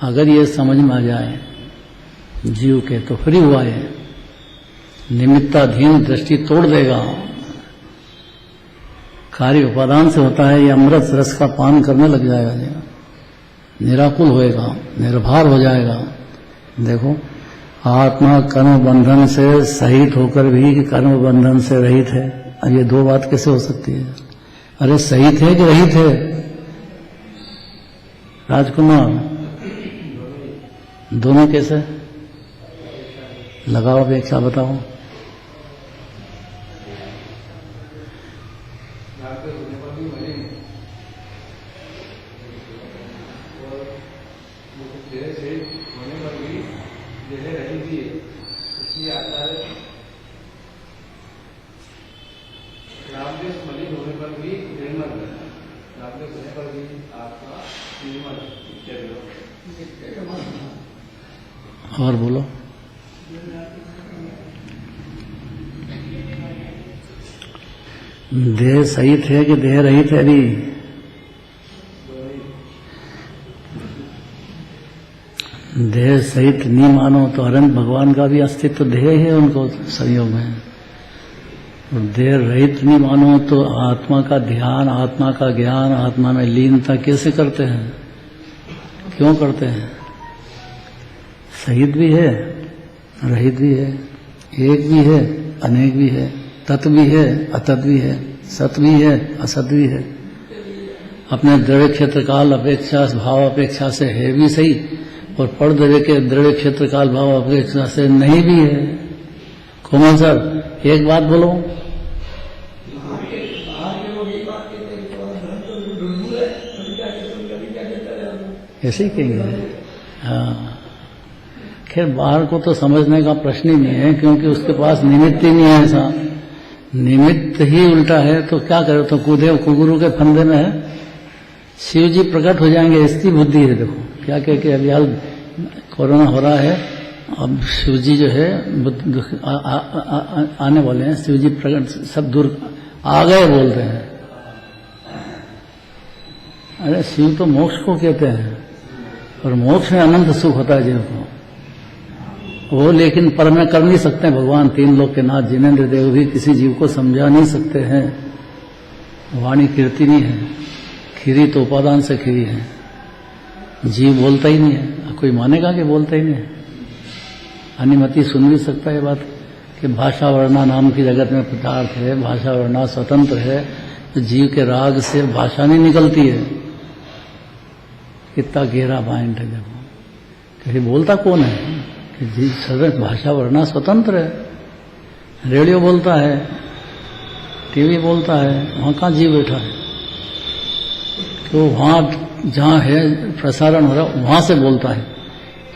अगर ये समझ में आ जाए जीव के तो फ्री हुआ है। निमित्ताधीन दृष्टि तोड़ देगा। कार्य उपादान से होता है। ये अमृत रस का पान करने लग जाएगा जी, निराकुल होएगा, निर्भर हो जाएगा। देखो, आत्मा कर्म बंधन से सहित होकर भी कर्म बंधन से रहित है। अब ये दो बात कैसे हो सकती है? अरे सहित है कि रहित है? राजकुमार, दोनों कैसे लगाओ? अपेक्षा बताओ। रामदेश मलिन होने पर भी और बोलो। देह सहित है कि देह रहित है? अभी देह सहित नहीं मानो तो अनंत भगवान का भी अस्तित्व देह है उनको संयोग है। और देह रहित नहीं मानो तो आत्मा का ध्यान, आत्मा का ज्ञान, आत्मा में लीनता कैसे करते हैं, क्यों करते हैं? सहित भी है, रहित भी है, एक भी है, अनेक भी है, तत् भी है, अतत् भी है, सत भी है, असत भी है। अपने दृढ़ क्षेत्र काल अपेक्षा भाव अपेक्षा से है भी सही, और पर द्रव्य के दृढ़ क्षेत्र काल भाव अपेक्षा से नहीं भी है। कोमल सर एक बात बोलो। ऐसे ही कहेंगे। हाँ, खैर बाहर को तो समझने का प्रश्न ही नहीं है, क्योंकि उसके पास निमित्त ही नहीं है। ऐसा निमित्त ही उल्टा है तो क्या करे, तो कूदे कुगुरु के फंदे में है। शिव जी प्रकट हो जाएंगे, इसकी बुद्धि है। देखो क्या कह के अभी हाल कोरोना हो रहा है, अब शिव जी जो है आने वाले हैं। शिव जी प्रकट सब दूर आ गए बोलते हैं। अरे शिव तो मोक्ष को कहते हैं, और मोक्ष में अनंत सुख होता है जीव को। वो लेकिन पर में कर नहीं सकते भगवान। तीन लोक के नाथ जिनेन्द्र देव भी किसी जीव को समझा नहीं सकते हैं। वाणी कीर्ति नहीं है, खीरी तो उपादान से खीरी है। जीव बोलता ही नहीं है, कोई मानेगा कि बोलता ही नहीं है? अनुमति सुन भी सकता है ये बात कि भाषा वर्णा नाम की जगत में पदार्थ है, भाषा वर्णा स्वतंत्र है, तो जीव के राग से भाषा नहीं निकलती है। कितना गहरा पॉइंट है। देखो कहीं बोलता कौन है कि जीव सदैव भाषा वर्णा स्वतंत्र है। रेडियो बोलता है, टीवी बोलता है, वहाँ कहाँ जीव बैठा है? तो वहाँ जहाँ है प्रसारण हो रहा वहाँ से बोलता है।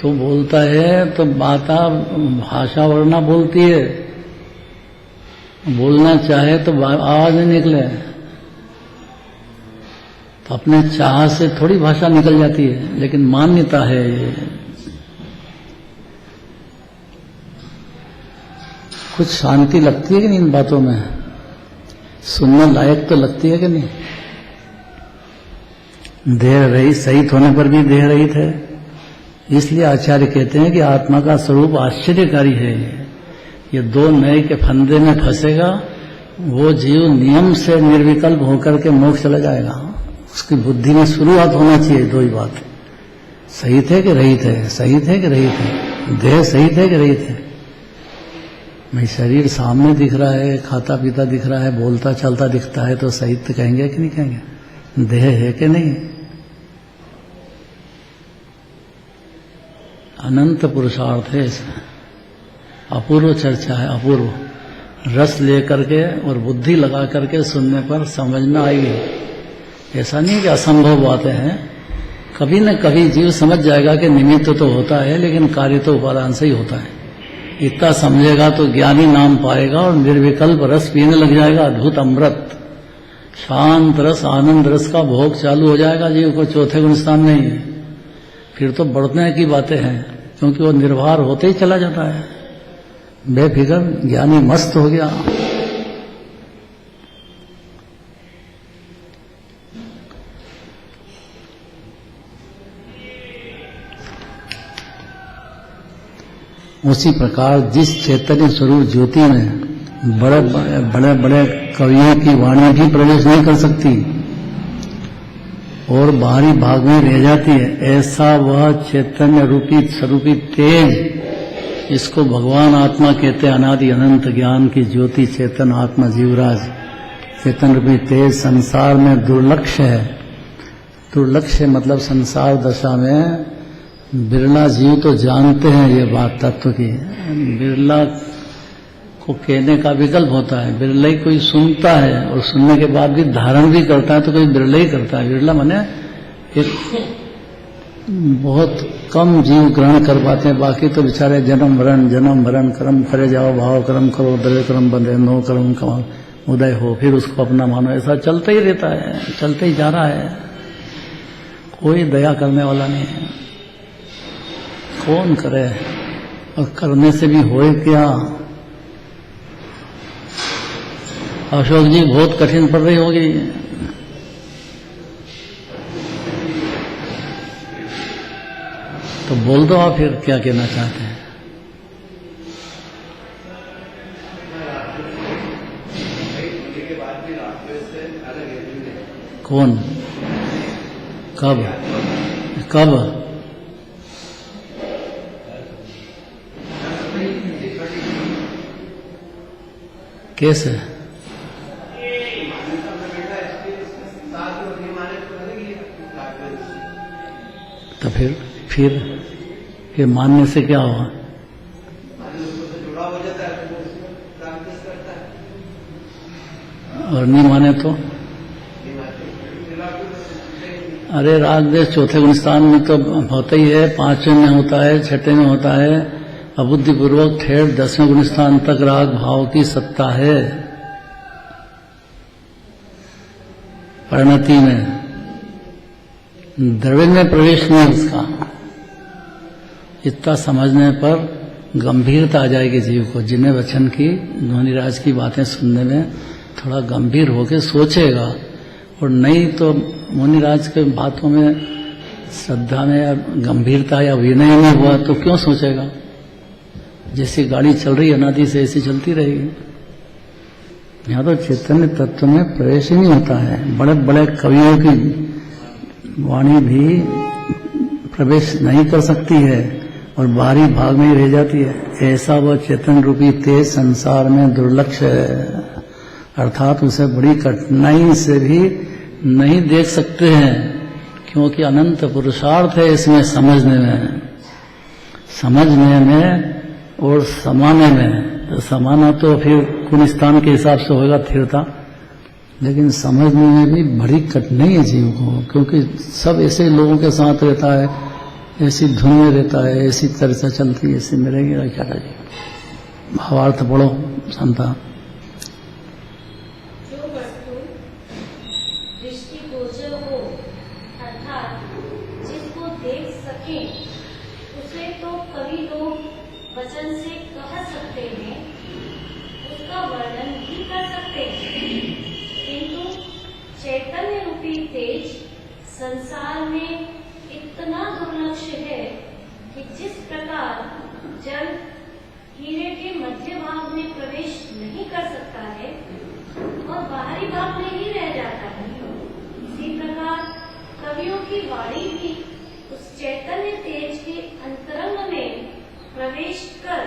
तो बोलता है तो बाता भाषा वर्णा बोलती है। बोलना चाहे तो आवाज नहीं निकले, तो अपने चाह से थोड़ी भाषा निकल जाती है। लेकिन मान्यता है ये। कुछ शांति लगती है कि नहीं इन बातों में? सुनने लायक तो लगती है कि नहीं? देह रहित सहित होने पर भी देह रहित है। इसलिए आचार्य कहते हैं कि आत्मा का स्वरूप आश्चर्यकारी है। ये दो नए के फंदे में फंसेगा, वो जीव नियम से निर्विकल्प होकर के मोक्ष चला जाएगा। उसकी बुद्धि में शुरुआत होना चाहिए दो ही बात, सहित है कि रहित है, सहित है कि रहित है, देह सहित है कि रहित है। मैं शरीर सामने दिख रहा है, खाता पीता दिख रहा है, बोलता चलता दिखता है, तो सहित कहेंगे कि नहीं कहेंगे? देह है कि नहीं? अनंत पुरुषार्थ है इसमें। अपूर्व चर्चा है, अपूर्व। रस लेकर के और बुद्धि लगा करके सुनने पर समझ में आएगी। ऐसा नहीं कि असंभव बातें हैं। कभी न कभी जीव समझ जाएगा कि निमित्त तो होता है, लेकिन कार्य तो उपादान से ही होता है। इतना समझेगा तो ज्ञानी नाम पाएगा और निर्विकल्प रस पीने लग जाएगा। अद्भुत अमृत, शांत रस, आनंद रस का भोग चालू हो जाएगा जीव को। चौथे गुण स्थान में ही फिर तो बढ़ने की बातें हैं, क्योंकि वो निर्भर होते ही चला जाता है। बेफिक्र ज्ञानी मस्त हो गया। उसी प्रकार जिस चैतन्य स्वरूप ज्योति में बड़े बड़े बड़े कवियों की वाणी भी प्रवेश नहीं कर सकती और बाहरी भाग में रह जाती है, ऐसा वह चैतन्य रूपी स्वरूपी तेज, इसको भगवान आत्मा कहते हैं। अनादि अनंत ज्ञान की ज्योति चेतन आत्मा जीवराज चेतन रूपी तेज संसार में दुर्लक्ष्य है। दुर्लक्ष्य मतलब संसार दशा में बिरला जीव तो जानते हैं ये बात तत्व की। बिरला को कहने का विकल्प होता है। बिरला ही कोई सुनता है और सुनने के बाद भी धारण भी करता है, तो कोई बिरला ही करता है। बिरला माने एक बहुत कम जीव ग्रहण कर पाते हैं, बाकी तो बेचारे जन्म मरण कर्म करे जाओ, भाव कर्म करो, द्रव्य कर्म बंधे, नो कर्म कमाओ, उदय हो, फिर उसको अपना मानो, ऐसा चलता ही रहता है, चलते ही जा रहा है। कोई दया करने वाला नहीं है। कौन करे, और करने से भी होए क्या। अशोक जी बहुत कठिन पड़ रही होगी। तो बोल दो आप फिर क्या कहना चाहते हैं। कौन, कब कब, कैसे? तो फिर मानने से क्या हुआ? और नहीं माने तो? अरे राग देश चौथे गुणस्थान में तो होता ही है, पांचवें में होता है, छठे में होता है। अबुद्धिपूर्वक ठेठ 10वें गुणस्थान तक राग भाव की सत्ता है। परिणति में द्रव्य में प्रवेश नहीं उसका। इतना समझने पर गंभीरता आ जाएगी जीव को। जिन्हें वचन की ध्वनिराज की बातें सुनने में थोड़ा गंभीर होकर सोचेगा, और नहीं तो मुनिराज के बातों में श्रद्धा में या गंभीरता या विनय नहीं हुआ तो क्यों सोचेगा। जैसी गाड़ी चल रही है अनादि से ऐसी चलती रहेगी। यहाँ तो चैतन्य तत्व में प्रवेश ही नहीं होता है। बड़े बड़े कवियों की वाणी भी प्रवेश नहीं कर सकती है और बाहरी भाग में ही रह जाती है। ऐसा वह चेतन रूपी तेज संसार में दुर्लक्ष्य है, अर्थात उसे बड़ी कठिनाई से भी नहीं देख सकते हैं, क्योंकि अनंत पुरुषार्थ है इसमें समझने में और समाने में। तो समाना तो फिर कुल स्थान के हिसाब से होगा स्थिरता, लेकिन समझने में भी बड़ी कठिनाई है जीव को, क्योंकि सब ऐसे लोगों के साथ रहता है, ऐसी धुन में रहता है, ऐसी चर्चा चलती है, ऐसी मिलेगी क्या करेगी। भावार्थ पढ़ो संता। वचन से कह सकते हैं, उसका वर्णन भी कर सकते हैं, किंतु चैतन्य रूपी तेज संसार में इतना दुर्लक्ष्य है कि जिस प्रकार जल हीरे के मध्य भाग में प्रवेश नहीं कर सकता है और बाहरी भाग में ही रह जाता है, इसी प्रकार कवियों की वाणी भी उस चैतन्य तेज के अंतरंग में प्रवेश कर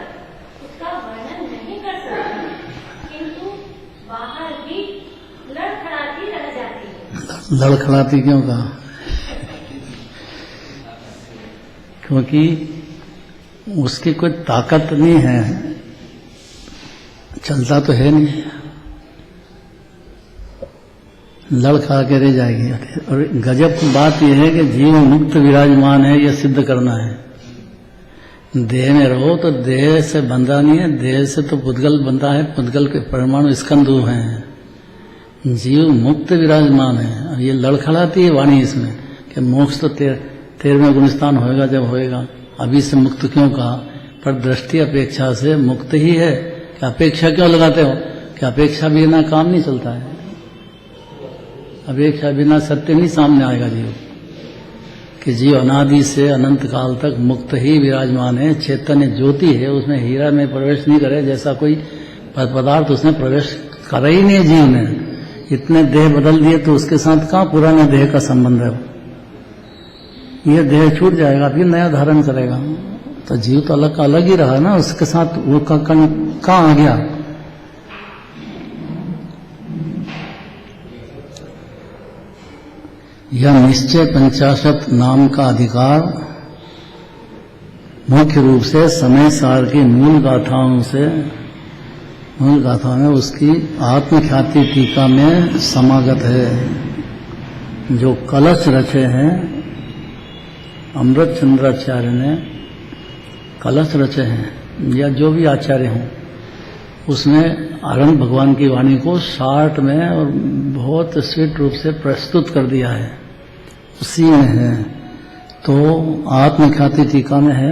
उसका वर्णन नहीं कर सकती, किंतु बाहर ही लड़खड़ाती रह जाती है। लड़खड़ाती क्यों कहा? क्योंकि उसकी कोई ताकत नहीं है, चलता तो है नहीं, लड़खड़ा के रह जाएगी। और गजब की बात यह है कि जीव मुक्त विराजमान है, यह सिद्ध करना है। देह में रहो तो देह से बंधा नहीं है, देह से तो पुद्गल बंधा है, पुद्गल के परमाणु स्कंदु हैं। जीव मुक्त विराजमान है। और ये लड़खड़ाती है वाणी इसमें कि मोक्ष तो 13वें गुणस्थान होएगा जब होएगा। अभी से मुक्त क्यों कहा? पर दृष्टि अपेक्षा से मुक्त ही है। कि अपेक्षा क्यों लगाते हो? कि अपेक्षा बिना काम नहीं चलता है, अपेक्षा बिना सत्य नहीं सामने आएगा जीव। कि जीव अनादि से अनंत काल तक मुक्त ही विराजमान है, चैतन्य ज्योति है, उसमें हीरा में प्रवेश नहीं करे जैसा कोई पदार्थ उसने प्रवेश करा ही नहीं। जीव ने इतने देह बदल दिए तो उसके साथ कहाँ पुराने देह का संबंध है? ये देह छूट जाएगा फिर नया धारण करेगा। तो जीव तो अलग का अलग ही रहा ना, उसके साथ वो कहाँ आ गया? यह निश्चय 50 नाम का अधिकार मुख्य रूप से समय सार की मूल गाथाओं में उसकी आत्मख्याति टीका में समागत है। जो कलश रचे हैं अमृत चंद्राचार्य ने, कलश रचे हैं या जो भी आचार्य हों, उसमें अरहंत भगवान की वाणी को शार्ट में और बहुत स्वीट रूप से प्रस्तुत कर दिया है। उसी में है। तो आत्मख्याति टीका में है,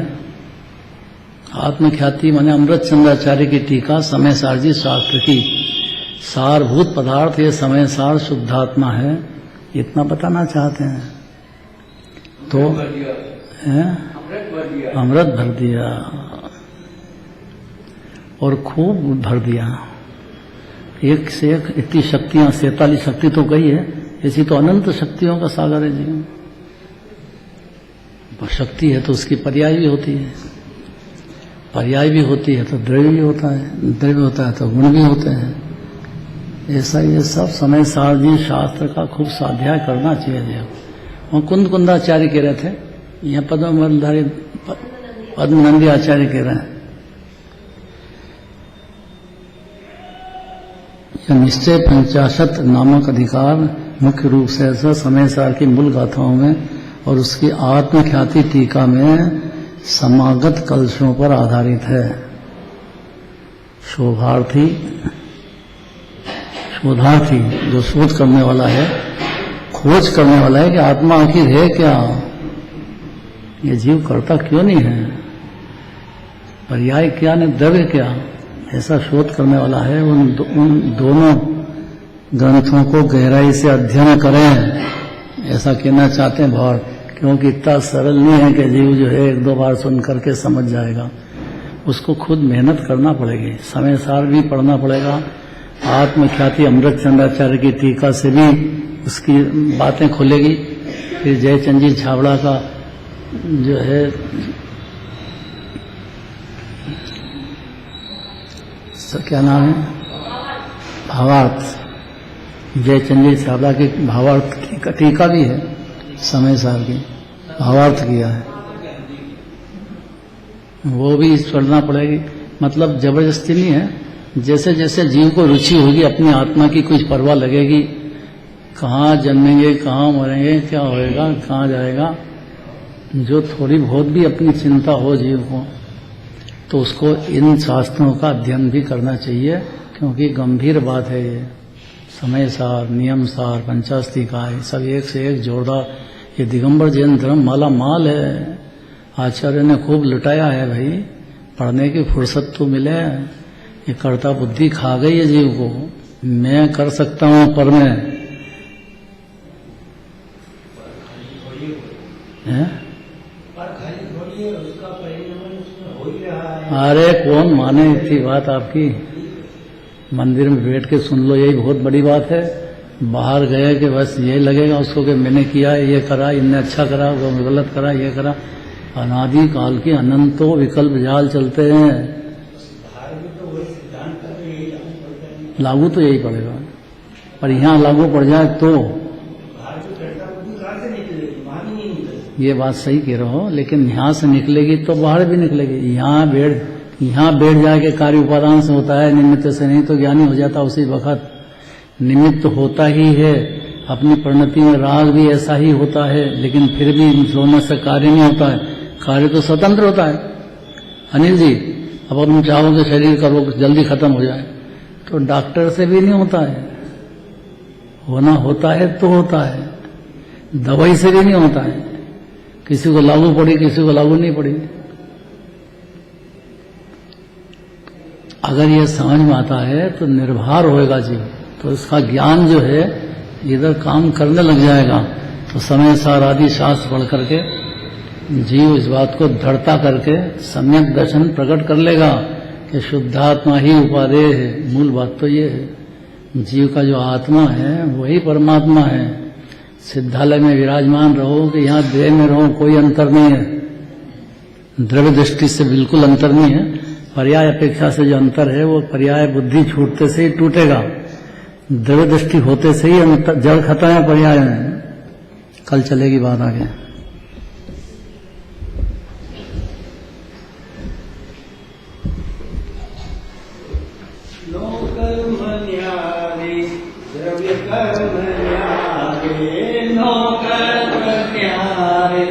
आत्मख्याति माने अमृत चंद्राचार्य की टीका समय सारजी शास्त्र की। सारभूत पदार्थ ये समय सार शुद्धात्मा है, इतना बताना चाहते हैं। तो अमृत भर दिया और खूब भर दिया, एक से एक इतनी शक्तियां, 47 शक्ति तो कही है, ऐसी तो अनंत शक्तियों का सागर है जीवन। शक्ति है तो उसकी पर्याय भी होती है, पर्याय भी होती है तो द्रव्य भी होता है, द्रव्य होता है तो गुण भी होते हैं। ऐसा ये सब समय सारजी शास्त्र का खूब स्वाध्याय करना चाहिए। और कुंद कुंदाचार्य कह रहे थे, यहाँ पद्मधारी पद्मनंदी आचार्य कह रहे हैं, यह निश्चय 50 नामक अधिकार मुख्य रूप से ऐसा समय सार की मूल गाथाओं में और उसकी आत्मख्याति टीका में समागत कलशों पर आधारित है। शोधार्थी जो शोध करने वाला है, खोज करने वाला है कि आत्मा आखिर है क्या, ये जीव करता क्यों नहीं है, पर्याय क्या ने द्रव्य क्या, ऐसा शोध करने वाला है। उन दोनों ग्रंथों को गहराई से अध्ययन करें, ऐसा कहना चाहते हैं भाव, क्योंकि इतना सरल नहीं है कि जीव जो है 1-2 बार सुन करके समझ जाएगा, उसको खुद मेहनत करना पड़ेगी, समय सार भी पढ़ना पड़ेगा। आत्मख्याति अमृत चंद्राचार्य की टीका से भी उसकी बातें खुलेगी। फिर जयचंद जी छाबड़ा का जो है क्या नाम है, भावार्थ, जयचंद जी छाबड़ा की भावार्थ की टीका भी है, समय सार की भावार्थ किया है, वो भी पढ़ना पड़ेगी। मतलब जबरदस्ती नहीं है, जैसे जैसे जीव को रुचि होगी, अपनी आत्मा की कुछ परवाह लगेगी, कहाँ जन्मेंगे, कहाँ मरेंगे, क्या होएगा, कहाँ जाएगा, जो थोड़ी बहुत भी अपनी चिंता हो जीव को, तो उसको इन शास्त्रों का अध्ययन भी करना चाहिए, क्योंकि गंभीर बात है ये। समय सार, नियम सार, पंचास्तिका, सब एक से एक जोरदार। ये दिगंबर जैन धर्म माला माल है, आचार्य ने खूब लुटाया है भाई, पढ़ने की फुर्सत तो मिले। ये कर्ता बुद्धि खा गई है जीव को, मैं कर सकता हूं पर मैं अरे कौन माने इतनी बात आपकी, मंदिर में बैठ के सुन लो, यही बहुत बड़ी बात है। बाहर गए कि बस यही लगेगा उसको कि मैंने किया, ये करा, इनने अच्छा करा, वो गलत करा, ये करा। अनादि काल की अनंतों विकल्प जाल चलते हैं, लागू तो यही पड़ेगा, पर यहाँ लागू पड़ जाए तो ये बात सही कह रहे हो, लेकिन यहाँ से निकलेगी तो बाहर भी निकलेगी। यहाँ बैठ जाके कार्य उपादान से होता है, निमित्त से नहीं, तो ज्ञानी हो जाता उसी वक्त। निमित्त होता ही है, अपनी परिणति में राग भी ऐसा ही होता है, लेकिन फिर भी दोनों से कार्य नहीं होता है, कार्य तो स्वतंत्र होता है। अनिल जी, अब तुम चाहो कि शरीर का रोग जल्दी खत्म हो जाए, तो डॉक्टर से भी नहीं होता है, होना होता है तो होता है, दवाई से भी नहीं होता है। किसी को लागू पड़ी, किसी को लागू नहीं पड़ी। अगर ये समझ में आता है तो निर्भर होएगा जीव, तो इसका ज्ञान जो है इधर काम करने लग जाएगा। तो समय सार आदि शास्त्र पढ़ करके जीव इस बात को दृढ़ता करके सम्यक दर्शन प्रकट कर लेगा कि शुद्धात्मा ही उपादेय है। मूल बात तो ये है, जीव का जो आत्मा है वही परमात्मा है। सिद्धालय में विराजमान रहो कि यहाँ देह में रहो, कोई अंतर नहीं है। द्रव्य दृष्टि से बिल्कुल अंतर नहीं है, पर्याय अपेक्षा से जो अंतर है वो पर्याय बुद्धि छूटते से ही टूटेगा, द्रव्य दृष्टि होते से ही अंतर, जड़ खत्म है पर्याय में। कल चलेगी बात आगे। द्रव्य कर्म न्यारे, नो कर्म न्यारे।